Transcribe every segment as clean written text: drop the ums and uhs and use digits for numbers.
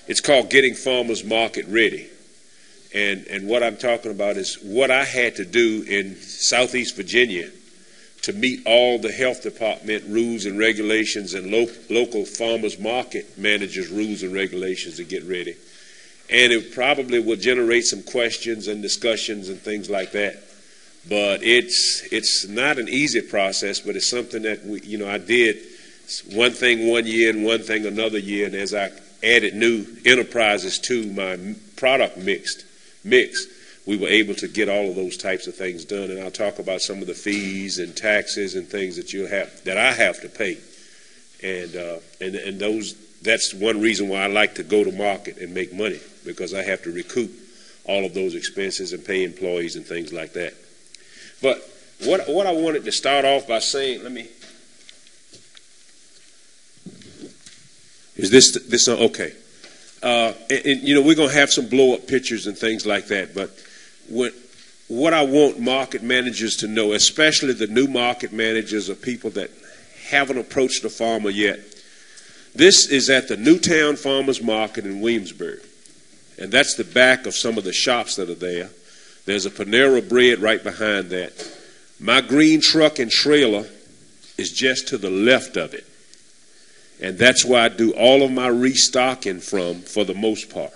It's called Getting Farmers Market Ready. And what I'm talking about is what I had to do in Southeast Virginia to meet all the health department rules and regulations and local farmers market managers rules and regulations to get ready. And it probably will generate some questions and discussions and things like that. But it's not an easy process, but it's something that I did one thing one year and one thing another year. And as I added new enterprises to my product mix, we were able to get all of those types of things done. And I'll talk about some of the fees and taxes and things that I have to pay. And that's one reason why I like to go to market and make money, because I have to recoup all of those expenses and pay employees and things like that. But what I wanted to start off by saying, is this okay? And we're going to have some blow up pictures and things like that. But what I want market managers to know, especially the new market managers or people that haven't approached the farmer yet, this is at the Newtown Farmers Market in Williamsburg. And that's the back of some of the shops that are there. There's a Panera Bread right behind that. My green truck and trailer is just to the left of it. And that's where I do all of my restocking from, for the most part.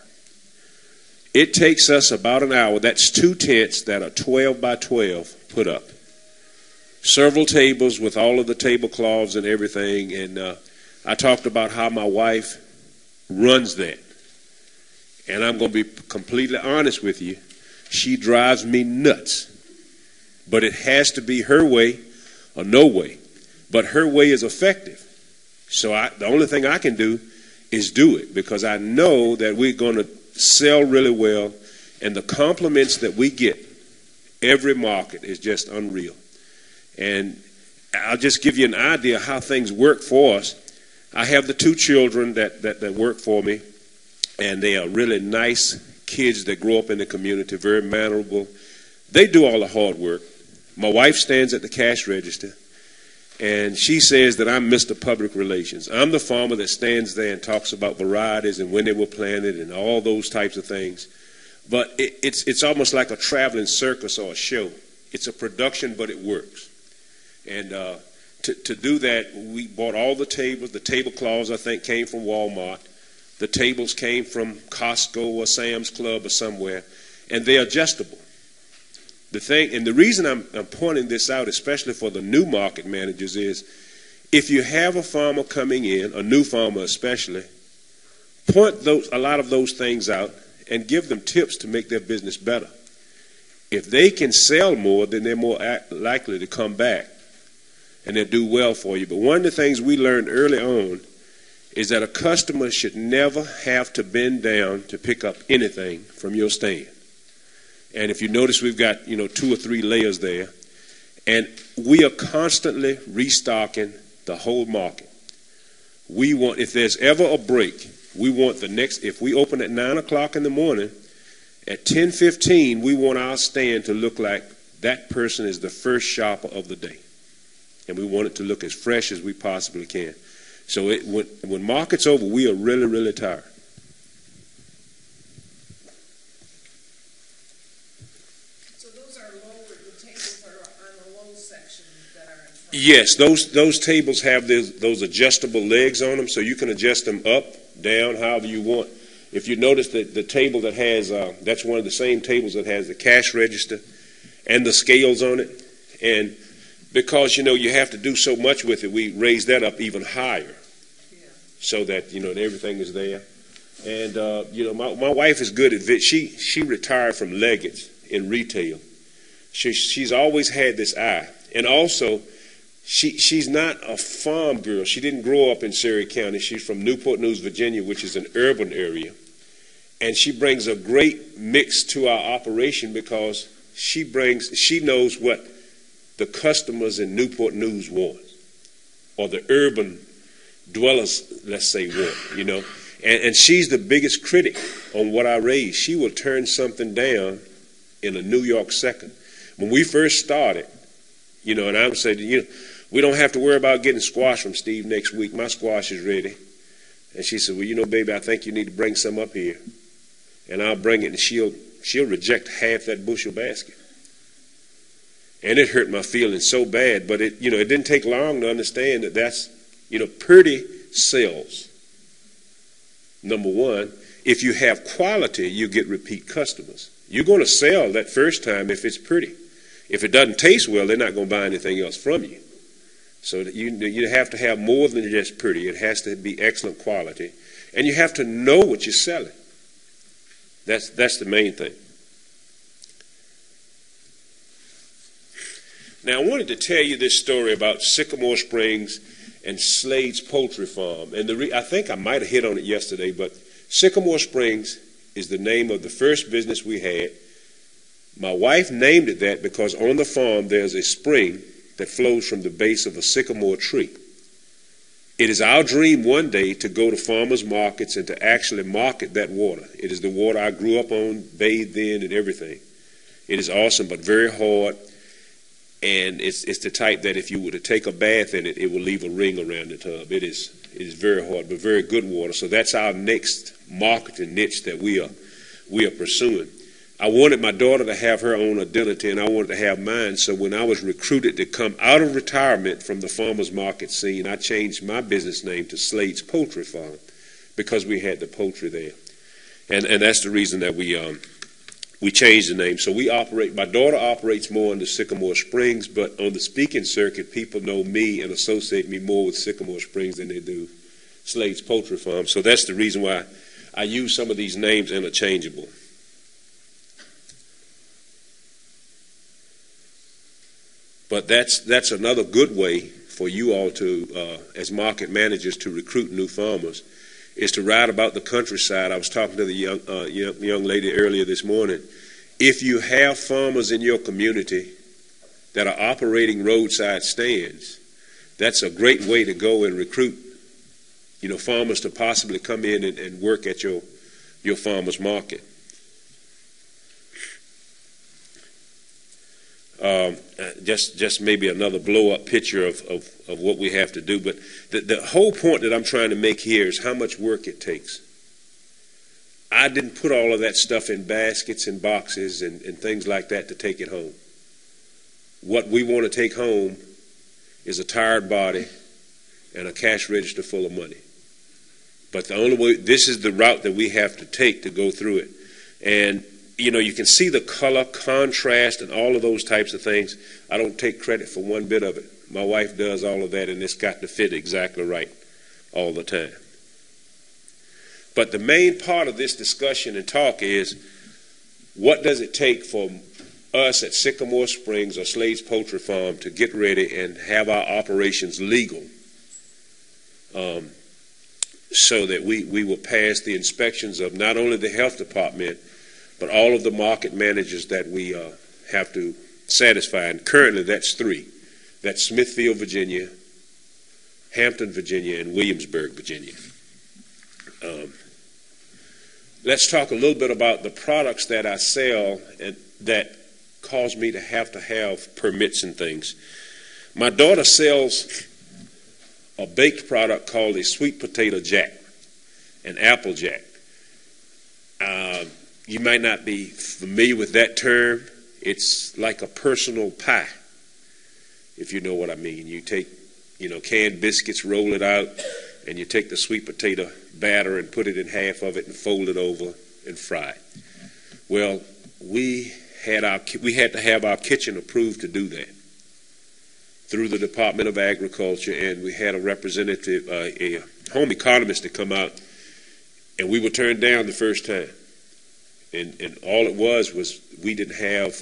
It takes us about an hour. That's 2 tents that are 12 by 12 put up. Several tables with all of the tablecloths and everything. And I talked about how my wife runs that. And I'm going to be completely honest with you. She drives me nuts. But it has to be her way or no way. But her way is effective. So the only thing I can do is do it, because I know that we're going to sell really well. And the compliments that we get every market is just unreal. And I'll just give you an idea how things work for us. I have the 2 children that work for me. And they are really nice kids that grow up in the community, very mannerable. They do all the hard work. My wife stands at the cash register, and she says that I'm Mr. Public Relations. I'm the farmer that stands there and talks about varieties and when they were planted and all those types of things. But it's almost like a traveling circus or a show. It's a production, but it works. And to do that, we bought all the tables. The tablecloths, I think, came from Walmart. The tables came from Costco or Sam's Club or somewhere, and they're adjustable. The reason I'm pointing this out, especially for the new market managers, is if you have a farmer coming in, a new farmer especially, point a lot of those things out and give them tips to make their business better. If they can sell more, then they're more likely to come back, and they'll do well for you. But one of the things we learned early on is that a customer should never have to bend down to pick up anything from your stand. And if you notice, we've got 2 or 3 layers there, and we are constantly restocking the whole market. We want, if there's ever a break, we want if we open at 9 o'clock in the morning, at 10:15 we want our stand to look like that person is the first shopper of the day, and we want it to look as fresh as we possibly can. So when market's over, we are really, really tired. So those are low, the tables are on the low section that are in front. Yes, those tables have those adjustable legs on them, so you can adjust them up, down, however you want. If you notice that the table that has, that's one of the same tables that has the cash register and the scales on it. And because, you have to do so much with it, we raise that up even higher, so that, everything is there. And, my wife is good at it. She retired from Leggett's in retail. She's always had this eye. And also, she's not a farm girl. She didn't grow up in Surrey County. She's from Newport News, Virginia, which is an urban area. And she brings a great mix to our operation, because she knows what the customers in Newport News want, or the urban dwellers, let's say, want, And she's the biggest critic on what I raise. She will turn something down in a New York second. When we first started, and I would say, we don't have to worry about getting squash from Steve next week. My squash is ready. And she said, well, you know, baby, I think you need to bring some up here. And I'll bring it, and she'll reject half that bushel basket. And it hurt my feelings so bad, but it didn't take long to understand that that's, pretty sells. Number one, if you have quality, you get repeat customers. You're going to sell that first time if it's pretty. If it doesn't taste well, they're not going to buy anything else from you. So you have to have more than just pretty. It has to be excellent quality. And you have to know what you're selling. That's the main thing. Now, I wanted to tell you this story about Sycamore Springs and Slade's Poultry Farm. And I think I might have hit on it yesterday, but Sycamore Springs is the name of the first business we had. My wife named it that because on the farm there's a spring that flows from the base of a sycamore tree. It is our dream one day to go to farmers markets and to actually market that water. It is the water I grew up on, bathed in, and everything. It is awesome, but very hard. And it's the type that if you were to take a bath in it, it will leave a ring around the tub. It is very hard, but very good water. So that's our next marketing niche that we are pursuing. I wanted my daughter to have her own identity, and I wanted to have mine. So when I was recruited to come out of retirement from the farmers market scene, I changed my business name to Slade's Poultry Farm because we had the poultry there. And that's the reason that we changed the name. So my daughter operates more under Sycamore Springs, but on the speaking circuit, people know me and associate me more with Sycamore Springs than they do Slade's Poultry Farm. So that's the reason why I use some of these names interchangeable. But that's another good way for you all to, as market managers, to recruit new farmers, is to ride about the countryside. I was talking to the young lady earlier this morning. If you have farmers in your community that are operating roadside stands, that's a great way to go and recruit, farmers to possibly come in and work at your farmers market. Just maybe another blow-up picture of what we have to do. But the whole point that I'm trying to make here is how much work it takes. I didn't put all of that stuff in baskets and boxes and things like that to take it home. What we want to take home is a tired body and a cash register full of money. But the only way, this is the route that we have to take to go through it. And you can see the color, contrast, and all of those types of things. I don't take credit for one bit of it. My wife does all of that, and it's got to fit exactly right all the time. But the main part of this discussion and talk is, what does it take for us at Sycamore Springs or Slade's Poultry Farm to get ready and have our operations legal so that we will pass the inspections of not only the health department, but all of the market managers that we have to satisfy. And currently that's 3. That's Smithfield, Virginia, Hampton, Virginia, and Williamsburg, Virginia. Let's talk a little bit about the products that I sell and that cause me to have permits and things. My daughter sells a baked product called a sweet potato jack, an apple jack. You might not be familiar with that term. It's like a personal pie, if you know what I mean. You take, canned biscuits, roll it out, and you take the sweet potato batter and put it in half of it and fold it over and fry it. Well, we had to have our kitchen approved to do that through the Department of Agriculture, and we had a representative, a home economist to come out, and we were turned down the first time. And all it was we didn't have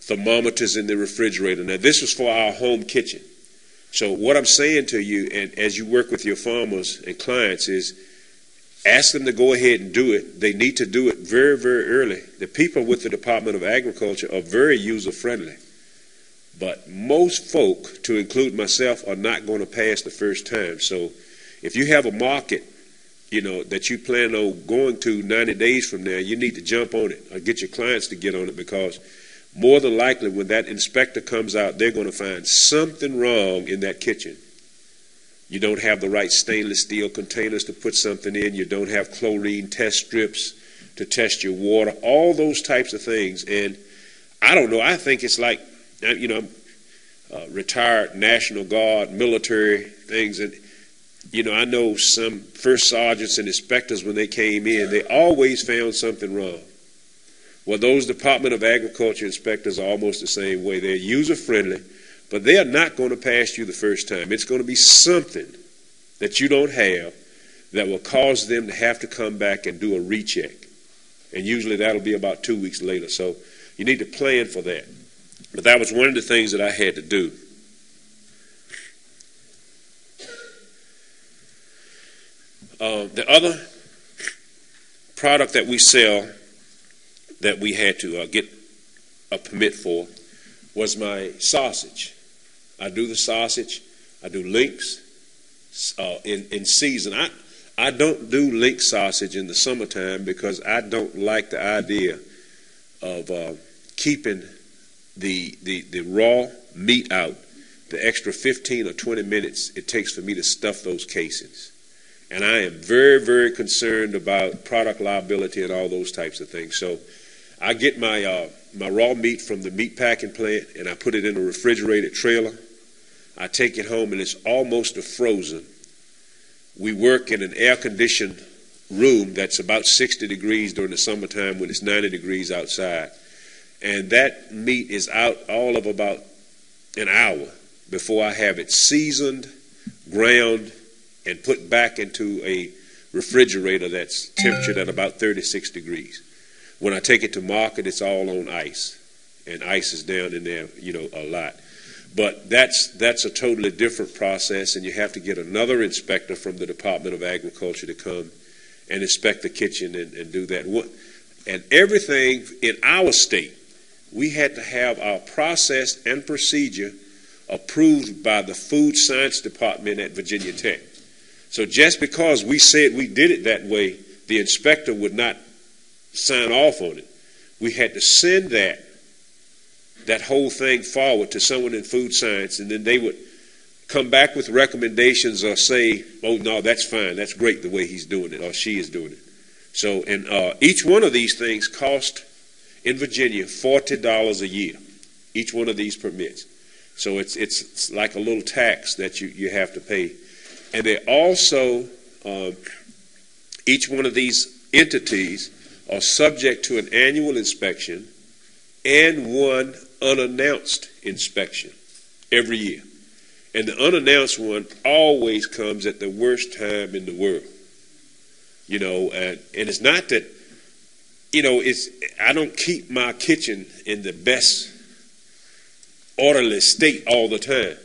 thermometers in the refrigerator. Now, this was for our home kitchen. So what I'm saying to you, and as you work with your farmers and clients, is ask them to go ahead and do it. They need to do it very, very early. The people with the Department of Agriculture are very user-friendly. But most folk, to include myself, are not going to pass the first time. So if you have a market that you plan on going to 90 days from now, you need to jump on it or get your clients to get on it, because more than likely when that inspector comes out, they're going to find something wrong in that kitchen You don't have the right stainless steel containers to put something in. You don't have chlorine test strips to test your water. All those types of things. And I don't know. I think it's like, you know, retired National Guard, military things. And, you know, I know some first sergeants and inspectors, when they came in, they always found something wrong. Well, those Department of Agriculture inspectors are almost the same way. They're user-friendly, but they are not going to pass you the first time. It's going to be something that you don't have that will cause them to have to come back and do a recheck. And usually that'll be about 2 weeks later. So you need to plan for that. But that was one of the things that I had to do. The other product that we sell that we had to get a permit for was my sausage. I do the sausage. I do links in season. I don't do link sausage in the summertime because I don't like the idea of keeping the raw meat out the extra 15 or 20 minutes it takes for me to stuff those casings. And I am very, very concerned about product liability and all those types of things. So I get my raw meat from the meat packing plant and I put it in a refrigerated trailer. I take it home and it's almost frozen. We work in an air-conditioned room that's about 60 degrees during the summertime when it's 90 degrees outside. And that meat is out all of about an hour before I have it seasoned, ground, and put back into a refrigerator that's temperatured at about 36 degrees. When I take it to market, it's all on ice, and ice is down in there, you know, a lot. But that's a totally different process, and you have to get another inspector from the Department of Agriculture to come and inspect the kitchen and do that. And everything in our state, we had to have our process and procedure approved by the Food Science Department at Virginia Tech. So just because we said we did it that way, the inspector would not sign off on it. We had to send that whole thing forward to someone in food science, and then they would come back with recommendations or say, oh, no, that's fine. That's great the way he's doing it or she is doing it. So, and each one of these things cost in Virginia $40 a year, each one of these permits. So it's like a little tax that you have to pay. And they also, each one of these entities are subject to an annual inspection and one unannounced inspection every year. And the unannounced one always comes at the worst time in the world. You know, and it's not that, you know, I don't keep my kitchen in the best orderly state all the time.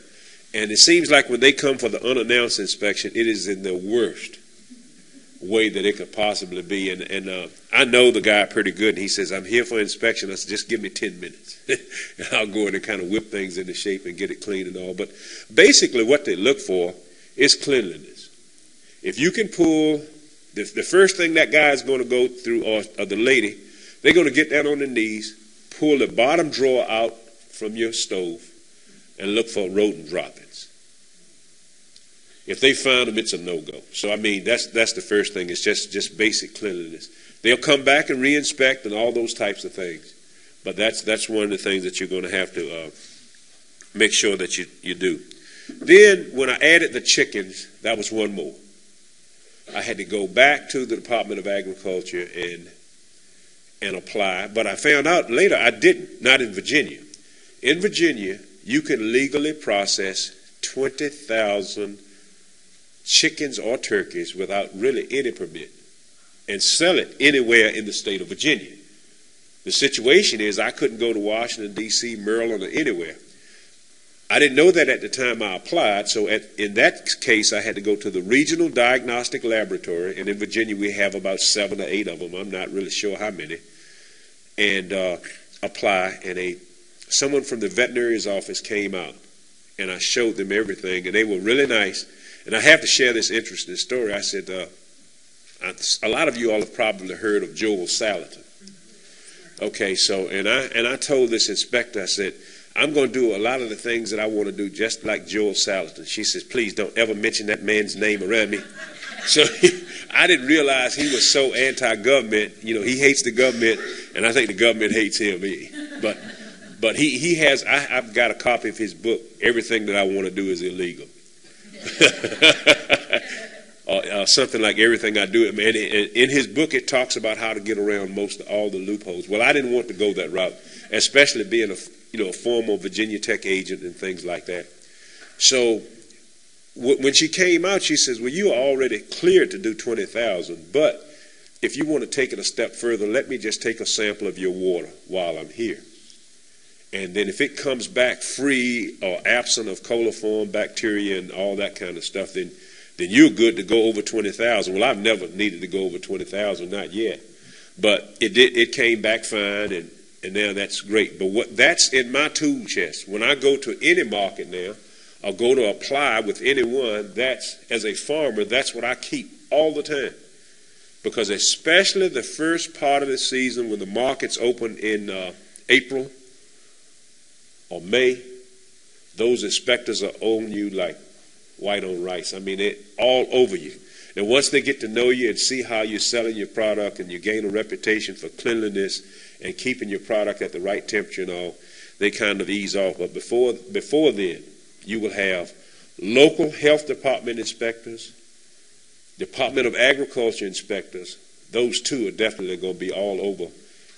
And it seems like when they come for the unannounced inspection, it is in the worst way that it could possibly be. And I know the guy pretty good. And he says, I'm here for inspection. I said, just give me 10 minutes. And I'll go in and kind of whip things into shape and get it clean and all. But basically what they look for is cleanliness. If you can pull, the first thing that guy is going to go through, or the lady, they're going to get down on their knees, pull the bottom drawer out from your stove, and look for rodent droppings. If they find them, it's a no-go. So, I mean, that's the first thing. It's just basic cleanliness. They'll come back and re-inspect and all those types of things. But that's one of the things that you're going to have to make sure that you do. Then, when I added the chickens, that was one more. I had to go back to the Department of Agriculture and apply. But I found out later I didn't, not in Virginia. In Virginia, you can legally process 20,000 chickens or turkeys without really any permit and sell it anywhere in the state of Virginia. The situation is I couldn't go to Washington, D.C., Maryland, or anywhere. I didn't know that at the time I applied, so in that case I had to go to the Regional Diagnostic Laboratory, and in Virginia we have about 7 or 8 of them. I'm not really sure how many, and apply, and someone from the veterinarian's office came out, and I showed them everything, and they were really nice. And I have to share this interesting story. I said, a lot of you all have probably heard of Joel Salatin. Okay, so, and I told this inspector, I said, I'm going to do a lot of the things that I want to do just like Joel Salatin. She says, please don't ever mention that man's name around me. So I didn't realize he was so anti-government. You know, he hates the government, and I think the government hates him. But he has, I've got a copy of his book, Everything That I Want to Do Is Illegal. Something like Everything I Do. And in his book, it talks about how to get around all the loopholes. Well, I didn't want to go that route, especially being a former Virginia Tech agent and things like that. So when she came out, she says, well, you are already cleared to do 20,000, but if you want to take it a step further, let me just take a sample of your water while I'm here. And then if it comes back free or absent of coliform bacteria and all that kind of stuff, then you're good to go over 20,000. Well, I've never needed to go over 20,000, not yet. But it came back fine, and now that's great. But that's in my tool chest. When I go to any market now, I'll go to apply with anyone, as a farmer, that's what I keep all the time. Because especially the first part of the season when the markets open in April or May, those inspectors are on you like white on rice. I mean, they're all over you. And once they get to know you and see how you're selling your product and you gain a reputation for cleanliness and keeping your product at the right temperature and all, they kind of ease off. But before then, you will have local health department inspectors, Department of Agriculture inspectors. Those two are definitely going to be all over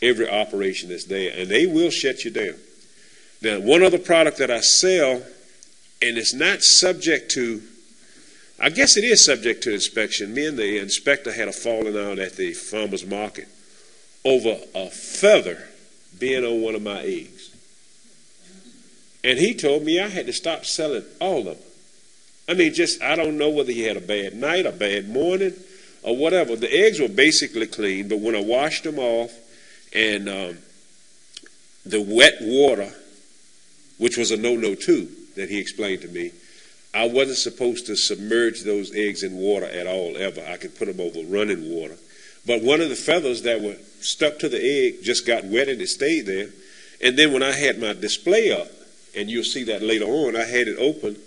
every operation that's there, and they will shut you down. Now, one other product that I sell, and it's not subject to, I guess it is subject to inspection. Me and the inspector had a falling out at the farmer's market over a feather being on one of my eggs. And he told me I had to stop selling all of them. I mean, I don't know whether he had a bad night, a bad morning, or whatever. The eggs were basically clean, but when I washed them off and the wet water, which was a no-no too, that he explained to me, I wasn't supposed to submerge those eggs in water at all, ever. I could put them over running water. But one of the feathers that were stuck to the egg just got wet and it stayed there. And then when I had my display up, and you'll see that later on, I had it open,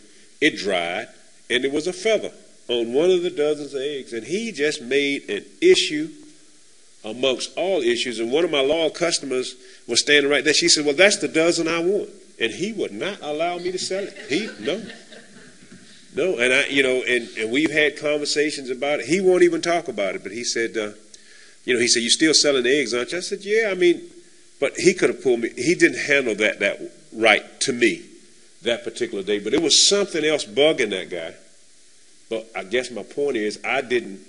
it dried, and there was a feather on one of the dozens of eggs. And he just made an issue amongst all issues. And one of my loyal customers was standing right there. She said, well, that's the dozen I want. And he would not allow me to sell it. No, and and we've had conversations about it. He won't even talk about it, but he said, he said, you still selling eggs, aren't you? I said, yeah, but he could have pulled me. He didn't handle that right to me that particular day, but it was something else bugging that guy. But I guess my point is I didn't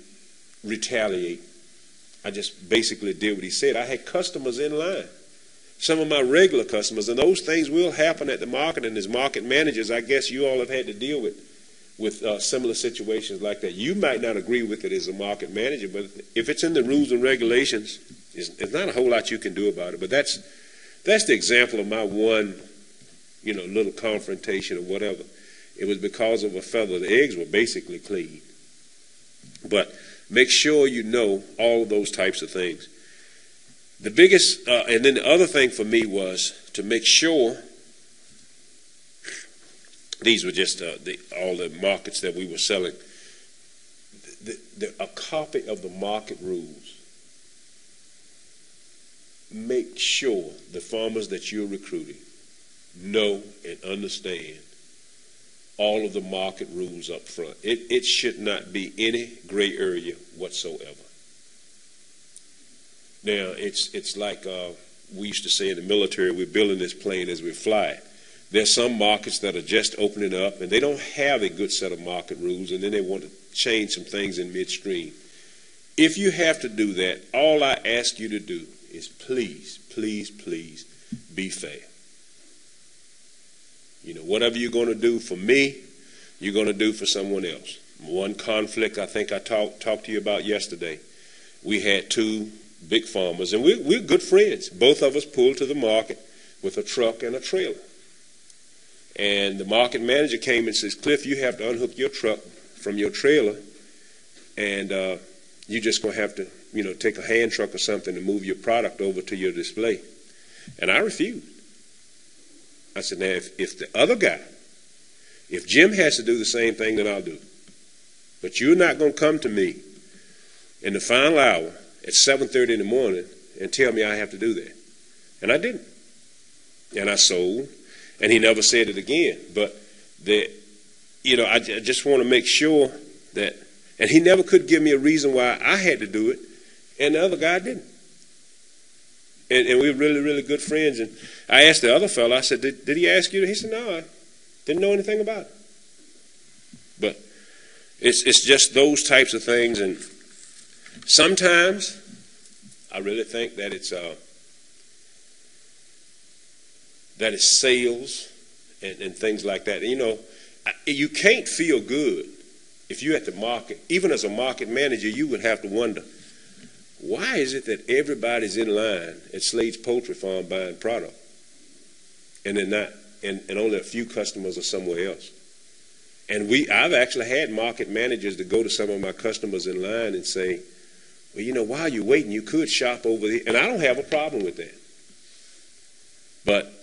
retaliate. I just basically did what he said. I had customers in line, some of my regular customers, and those things will happen at the market. And as market managers, I guess you all have had to deal with similar situations like that. You might not agree with it as a market manager, but if it's in the rules and regulations, there's not a whole lot you can do about it. But that's the example of my one, little confrontation or whatever. It was because of a feather. The eggs were basically clean. But make sure you know all of those types of things. The biggest, and then the other thing for me was to make sure, these were just all the markets that we were selling, a copy of the market rules. Make sure the farmers that you're recruiting know and understand all of the market rules up front. It should not be any gray area whatsoever. Now, it's like we used to say in the military, we're building this plane as we fly it. There's some markets that are just opening up, and they don't have a good set of market rules, and then they want to change some things in midstream. If you have to do that, all I ask you to do is please, please, please be fair. Whatever you're going to do for me, you're going to do for someone else. One conflict I think I talked to you about yesterday. We had two big farmers, and we're good friends. Both of us pulled to the market with a truck and a trailer. And the market manager came and says, Cliff, you have to unhook your truck from your trailer, and you're just going to have to, take a hand truck or something and move your product over to your display. And I refused. I said, now, if the other guy, if Jim has to do the same thing, then I'll do it. But you're not going to come to me in the final hour at 7:30 in the morning and tell me I have to do that. And I didn't. And I sold, and he never said it again. But I just want to make sure that, and he never could give me a reason why I had to do it, and the other guy didn't. And we were really, really good friends. And I asked the other fellow, I said, did he ask you? He said, no, I didn't know anything about it. But it's just those types of things. And sometimes I really think that it's sales and things like that. And, you can't feel good if you're at the market. Even as a market manager, you would have to wonder, why is it that everybody's in line at Slade's Poultry Farm buying product, and they're not, and only a few customers are somewhere else? And I've actually had market managers to go to some of my customers in line and say, well, while you're waiting, you could shop over there. And I don't have a problem with that. But,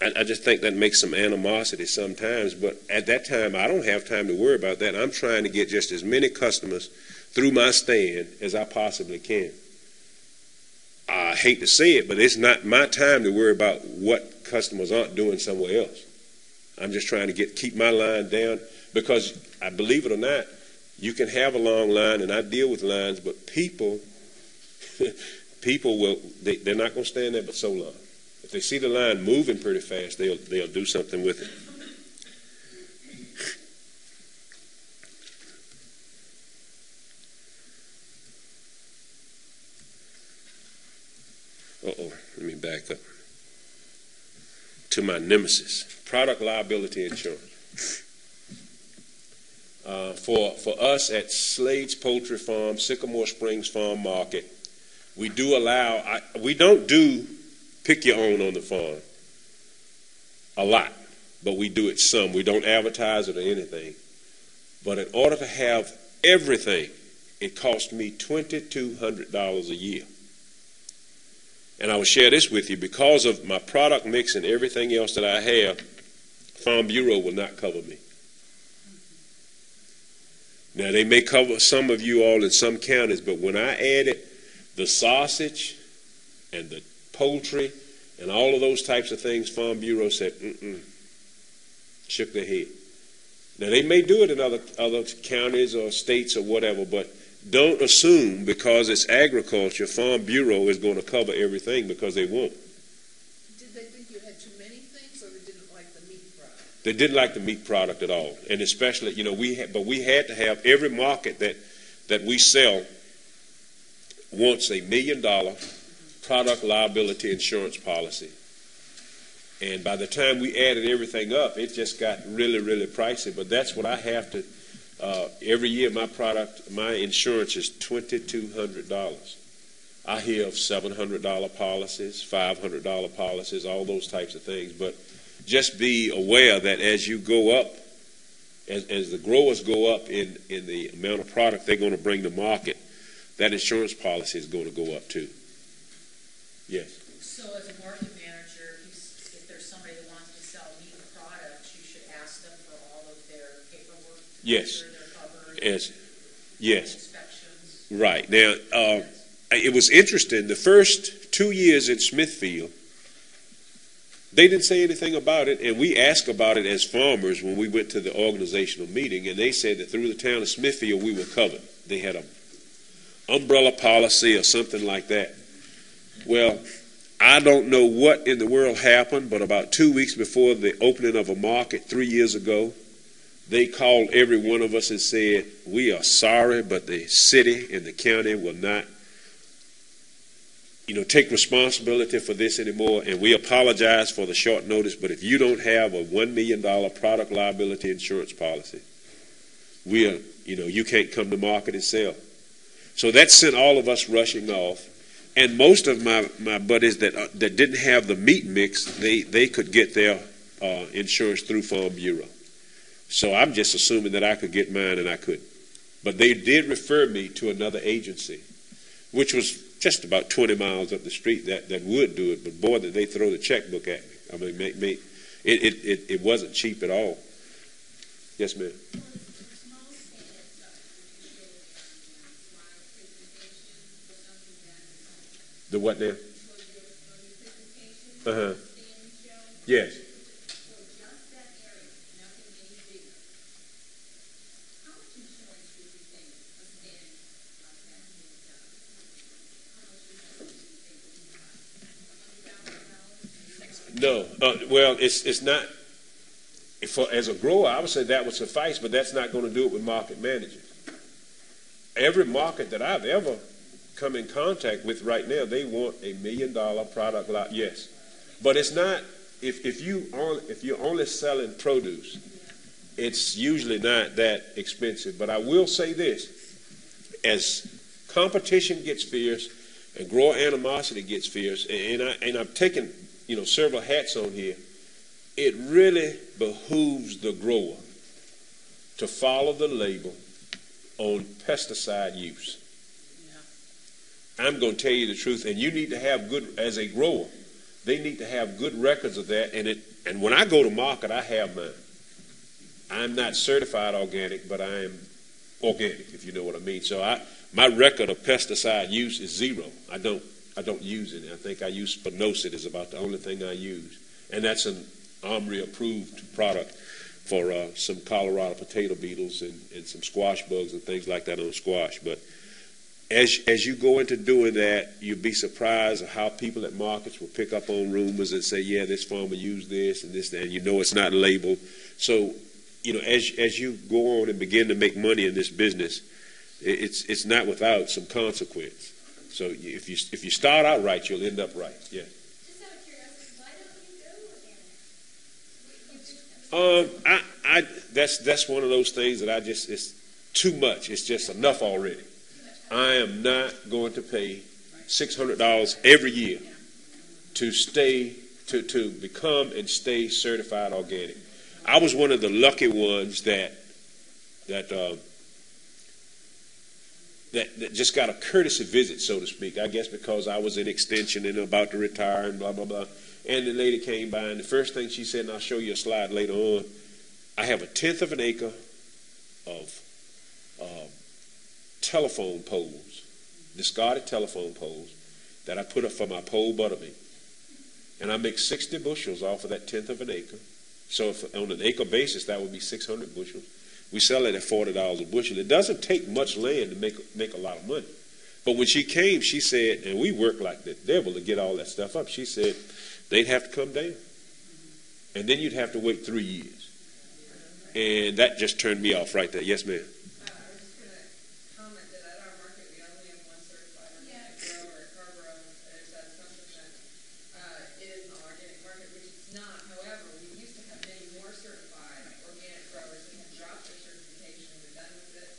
I just think that makes some animosity sometimes. But at that time, I don't have time to worry about that. I'm trying to get just as many customers through my stand as I possibly can. I hate to say it, but it's not my time to worry about what customers aren't doing somewhere else. I'm just trying to keep my line down, because I believe it or not, you can have a long line, and I deal with lines, but people they're not going to stand there but so long. If they see the line moving pretty fast, they'll do something with it. Let me back up to my nemesis, product liability insurance. For us at Slade's Poultry Farm, Sycamore Springs Farm Market, we don't do pick your own on the farm a lot, but we do it some. We don't advertise it or anything. But in order to have everything, it cost me $2,200 a year. And I will share this with you. Because of my product mix and everything else that I have, Farm Bureau will not cover me. Now, they may cover some of you all in some counties, but when I added the sausage and the poultry and all of those types of things, Farm Bureau said, shook their head. Now, they may do it in other counties or states or whatever, but don't assume because it's agriculture, Farm Bureau is going to cover everything, because they won't. Did they think you had too many things, or they didn't like the meat product? They didn't like the meat product at all. And especially, we had to have every market that we sell wants $1 million product liability insurance policy. And by the time we added everything up, it just got really, really pricey. But that's what I have to, every year my insurance is $2,200. I hear of $700 policies, $500 policies, all those types of things. But just be aware that as you go up, as the growers go up in the amount of product they're going to bring to market, that insurance policy is going to go up too. Yes. So as a market manager, if there's somebody that wants to sell meat products, you should ask them for all of their paperwork. Yes. Covered, yes. Inspections. Right. Now, it was interesting. The first 2 years in Smithfield, they didn't say anything about it, and we asked about it as farmers when we went to the organizational meeting, and they said that through the town of Smithfield we were covered. They had an umbrella policy or something like that. Well, I don't know what in the world happened, but about 2 weeks before the opening of a market 3 years ago, they called every one of us and said, we are sorry, but the city and the county will not take responsibility for this anymore, and we apologize for the short notice, but if you don't have a $1 million product liability insurance policy, you can't come to market and sell. So that sent all of us rushing off. And most of my buddies that didn't have the meat mix, they could get their insurance through Farm Bureau. So I'm just assuming that I could get mine, and I couldn't. But they did refer me to another agency, which was just about 20 miles up the street that would do it, but boy, did they throw the checkbook at me. I mean, it wasn't cheap at all. Yes, ma'am. The what now? Uh-huh. Yes. No. Well, it's not. As a grower, I would say that would suffice, but that's not going to do it with market managers. Every market that I've ever come in contact with right now, they want $1 million product lot. Yes, but it's not. If you're only selling produce, it's usually not that expensive. But I will say this: as competition gets fierce and grower animosity gets fierce, and I'm taking several hats on here, it really behooves the grower to follow the label on pesticide use. Yeah. I'm going to tell you the truth, and you need to have good, as a grower, they need to have good records of that. And when I go to market, I have mine. I'm not certified organic, but I am organic, if you know what I mean. So my record of pesticide use is zero. I don't use it. I think I use spinosad is about the only thing I use, and that's an OMRI approved product for some Colorado potato beetles and some squash bugs and things like that on squash. But as you go into doing that, you'll be surprised at how people at markets will pick up on rumors and say, yeah, this farmer used this and this, and it's not labeled. So, as you go on and begin to make money in this business, it's not without some consequence. So if you start out right, you'll end up right. Yeah. Just out of curiosity, why don't you go organic? That's one of those things that it's too much. It's just enough already. I am not going to pay $600 every year to become and stay certified organic. I was one of the lucky ones that just got a courtesy visit, so to speak, I guess because I was in extension and about to retire and blah, blah, blah. And the lady came by, and the first thing she said, and I'll show you a slide later on, I have 1/10 of an acre of telephone poles, discarded telephone poles, that I put up for my pole buttermilk. And I make 60 bushels off of that 1/10 of an acre. So if, on an acre basis, that would be 600 bushels. We sell it at $40 a bushel. It doesn't take much land to make a lot of money. But when she came, she said, and we work like the devil to get all that stuff up, she said they'd have to come down. And then you'd have to wait 3 years. And that just turned me off right there. Yes, ma'am. I was just going to comment that at our market, we only have one certified organic grower at Carver, and it's at Suffolk. It is an organic market, which it's not. However, we used to have many more certified organic growers that have dropped their certification. We're done with it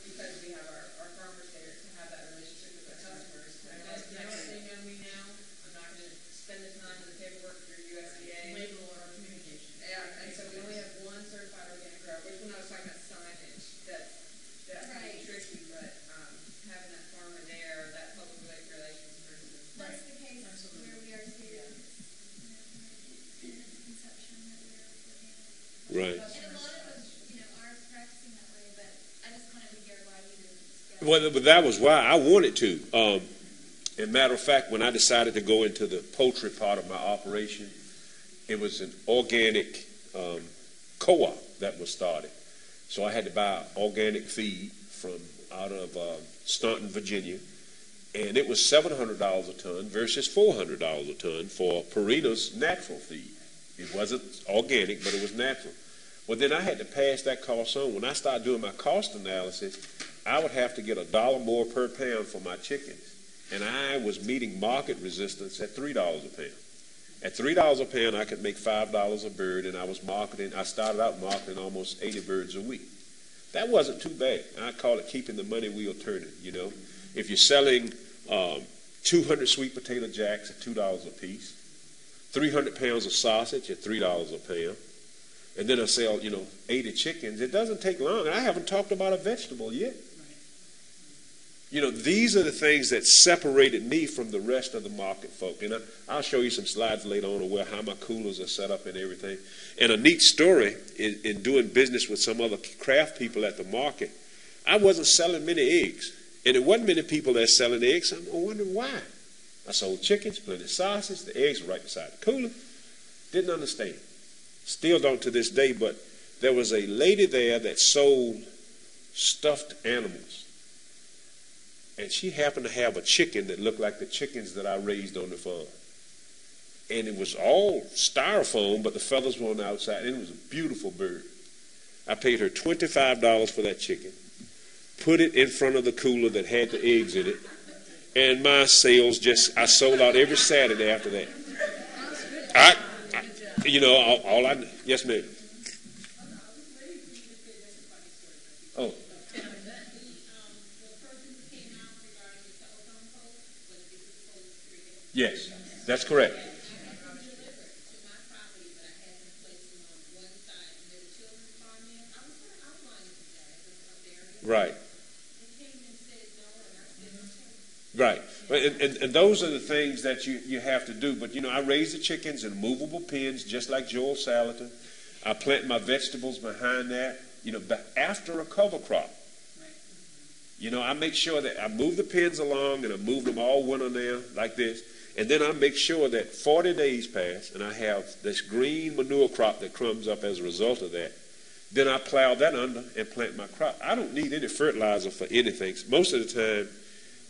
because we have our farmers there to have that relationship with their customers. You know what they know me now? I'm not going to spend the time with the paperwork for USDA. Label or communication. Yeah, and so we only have one certified organic grower, which when I was talking about signage, that's Right. tricky, but having that farmer there, that public relations person. That's the case where we are too. In this conception that we are organic. Right. And a lot of us, are practicing that way, but I just wanted to hear why you didn't. Well, but that was why I wanted to. As a matter of fact, when I decided to go into the poultry part of my operation, it was an organic co-op that was started. So I had to buy organic feed from out of Staunton, Virginia, and it was $700 a ton versus $400 a ton for Purina's natural feed. It wasn't organic, but it was natural. Well, then I had to pass that cost on. When I started doing my cost analysis, I would have to get $1 more per pound for my chickens, and I was meeting market resistance at $3 a pound. At $3 a pound, I could make $5 a bird, and I started out marketing almost 80 birds a week. That wasn't too bad. I call it keeping the money wheel turning, If you're selling 200 sweet potato jacks at $2 a piece, 300 pounds of sausage at $3 a pound, and then I sell, 80 chickens, it doesn't take long. And I haven't talked about a vegetable yet. You know, these are the things that separated me from the rest of the market folk. And I'll show you some slides later on of how my coolers are set up and everything. And a neat story in doing business with some other craft people at the market, I wasn't selling many eggs. And there wasn't many people that selling eggs. I'm wondering why. I sold chickens, plenty of sausage. The eggs were right beside the cooler. Didn't understand. Still don't to this day, but there was a lady there that sold stuffed animals. And she happened to have a chicken that looked like the chickens that I raised on the farm. And it was all styrofoam, but the feathers were on the outside. And it was a beautiful bird. I paid her $25 for that chicken. Put it in front of the cooler that had the eggs in it. And my sales I sold out every Saturday after that. Yes, ma'am. Oh. Yes, that's correct. Right. Right. And those are the things that you have to do. But, you know, I raise the chickens in movable pens, just like Joel Salatin. I plant my vegetables behind that, you know, after a cover crop. You know, I make sure that I move the pens along and I move them all winter there like this. And then I make sure that 40 days pass and I have this green manure crop that comes up as a result of that. Then I plow that under and plant my crop. I don't need any fertilizer for anything. Most of the time,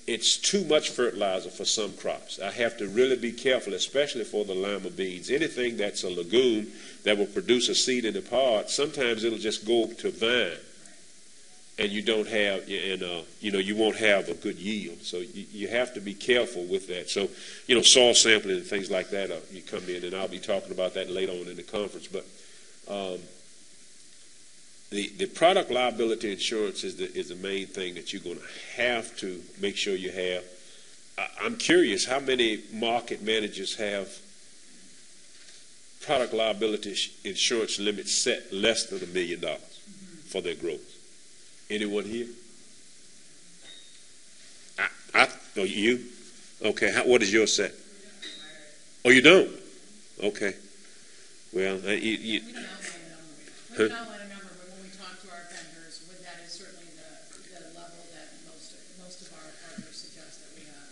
it's too much fertilizer for some crops. I have to really be careful, especially for the lima beans. Anything that's a legume that will produce a seed in the pod, sometimes it'll just go to vine. And you don't have, you won't have a good yield. So you have to be careful with that. So, you know, soil sampling and things like that, you come in, and I'll be talking about that later on in the conference. But the product liability insurance is the main thing that you're going to have to make sure you have. I'm curious, how many market managers have product liability insurance limits set less than $1 million for their growth? Anyone here? Oh, you? Okay. What is your set? Oh, you don't? Okay. Well, We don't outline a number, but when we talk to our vendors, that is certainly the level that most of our partners suggest that we have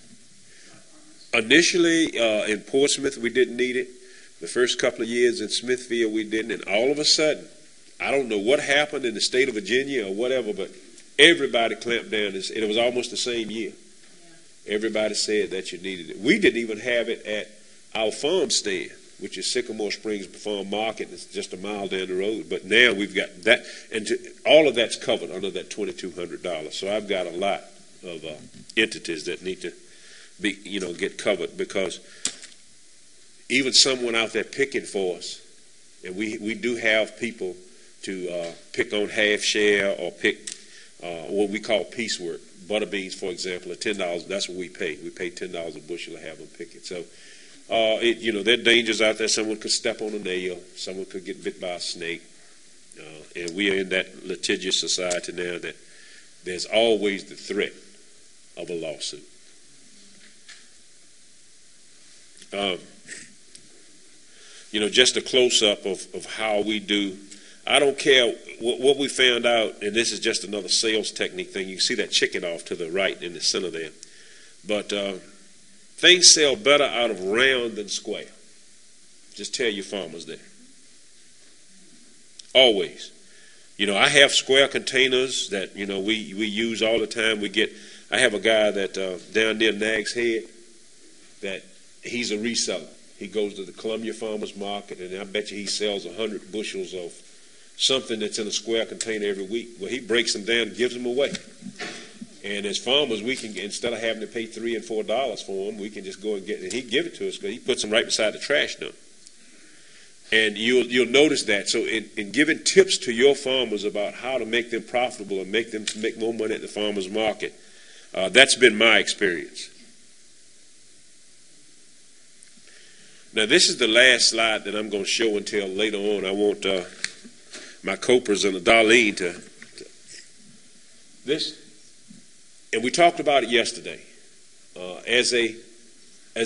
for our farmers. Initially, in Portsmouth, we didn't need it. The first couple of years in Smithfield, we didn't. And all of a sudden, I don't know what happened in the state of Virginia or whatever, but everybody clamped down. It was almost the same year. Yeah. Everybody said that you needed it. We didn't even have it at our farm stand, which is Sycamore Springs Farm Market. It's just a mile down the road. But now we've got that, and all of that's covered under that $2,200. So I've got a lot of entities that need to be, get covered, because even someone out there picking for us, and we do have people to pick on half share or pick what we call piecework. Butter beans, for example, at $10, that's what we pay. We pay $10 a bushel to have them pick it. So, there are dangers out there. Someone could step on a nail. Someone could get bit by a snake. And we are in that litigious society now that there's always the threat of a lawsuit. Just a close-up of how we do. I don't care what we found out, and this is just another sales technique thing. You can see that chicken off to the right in the center there. But things sell better out of round than square. Just tell your farmers that. Always. I have square containers that, we use all the time. I have a guy that down near Nag's Head that he's a reseller. He goes to the Columbia Farmers Market, and I bet you he sells 100 bushels of something that's in a square container every week. Well, he breaks them down and gives them away. And as farmers, we can, instead of having to pay $3 and $4 for them, we can just go and get it. And he'd give it to us because he puts them right beside the trash dump. And you'll notice that. So in giving tips to your farmers about how to make them profitable and make them to make more money at the farmers market, that's been my experience. Now, this is the last slide that I'm going to show until later on. I want my Copers and the Darlene to this. and we talked about it yesterday. As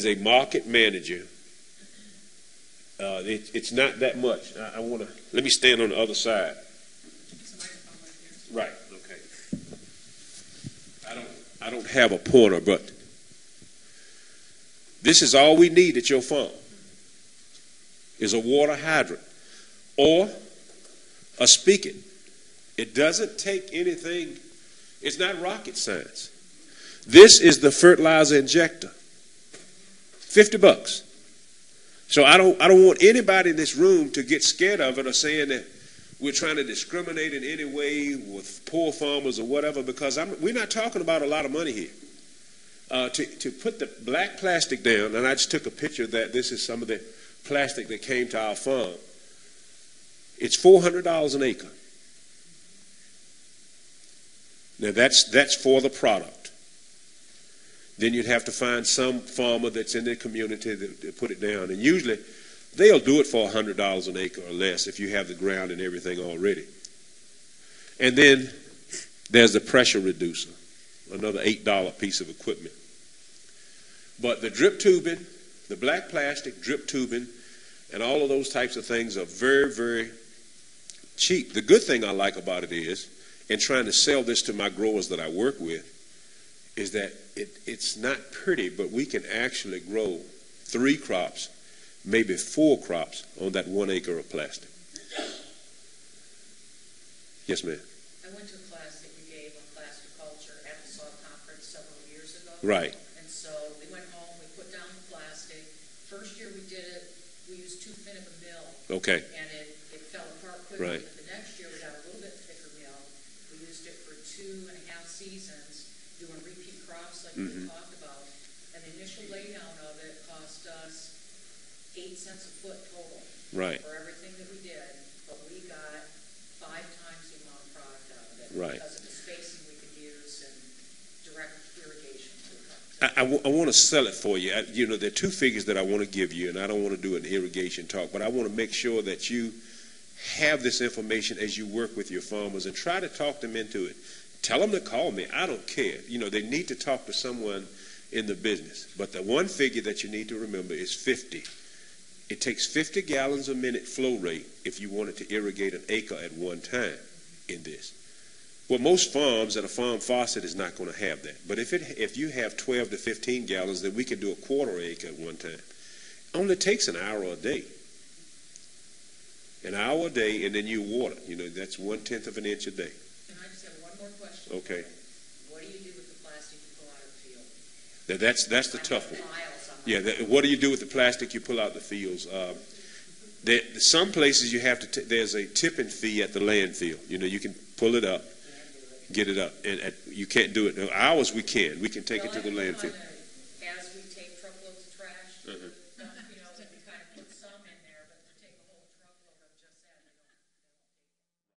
a market manager, it's not that much. I want to let me stand on the other side. Right. Okay. I don't have a pointer, but this is all we need at your farm is a water hydrant or a spigot. It doesn't take anything. It's not rocket science. This is the fertilizer injector. $50. So I don't want anybody in this room to get scared of it or saying that we're trying to discriminate in any way with poor farmers or whatever, because we're not talking about a lot of money here. To put the black plastic down, and I just took a picture of that. This is some of the plastic that came to our farm. It's $400 an acre. Now that's for the product. Then you'd have to find some farmer that's in the community to put it down. And usually they'll do it for $100 an acre or less if you have the ground and everything already. And then there's the pressure reducer, another $8 piece of equipment. But the drip tubing, the black plastic drip tubing, and all of those types of things are very, very cheap. The good thing I like about it is, in trying to sell this to my growers that I work with, is that it's not pretty, but we can actually grow 3 crops, maybe 4 crops on that 1 acre of plastic. Yes, ma'am. I went to a class that you gave on plasticulture at the SSAWG conference several years ago. Right. And so we went home, we put down the plastic. First year we did it, we used too thin of a mill. Okay. And it fell apart quickly. Right. But the next year we got a little bit thicker mill. We used it for 2.5 seasons, doing repeat crops like we talked about. And the initial laydown of it cost us 8 cents a foot total. Right. For everything that we did. But we got 5 times the amount of product out of it. Right. Because of the spacing we could use and direct irrigation. I want to sell it for you. There are 2 figures that I want to give you, and I don't want to do an irrigation talk, but I want to make sure that you have this information as you work with your farmers and try to talk them into it. Tell them to call me. I don't care. They need to talk to someone in the business. But the one figure that you need to remember is 50. It takes 50 gallons a minute flow rate if you wanted to irrigate an acre at one time in this. Well, most farms at a farm faucet is not going to have that. But if you have 12 to 15 gallons, then we can do a quarter acre at one time. It only takes an hour a day. An hour a day, and then you water. That's 1/10 of an inch a day. And I just have one more question. Okay. What do you do with the plastic you pull out of the field? That's the tough one. Miles on Yeah, what do you do with the plastic you pull out the fields? Some places you have to. There's a tipping fee at the landfill. You can pull it up, get it up, and you can't do it. Ours we can. We can take it to the landfill. As we take truckloads of trash to the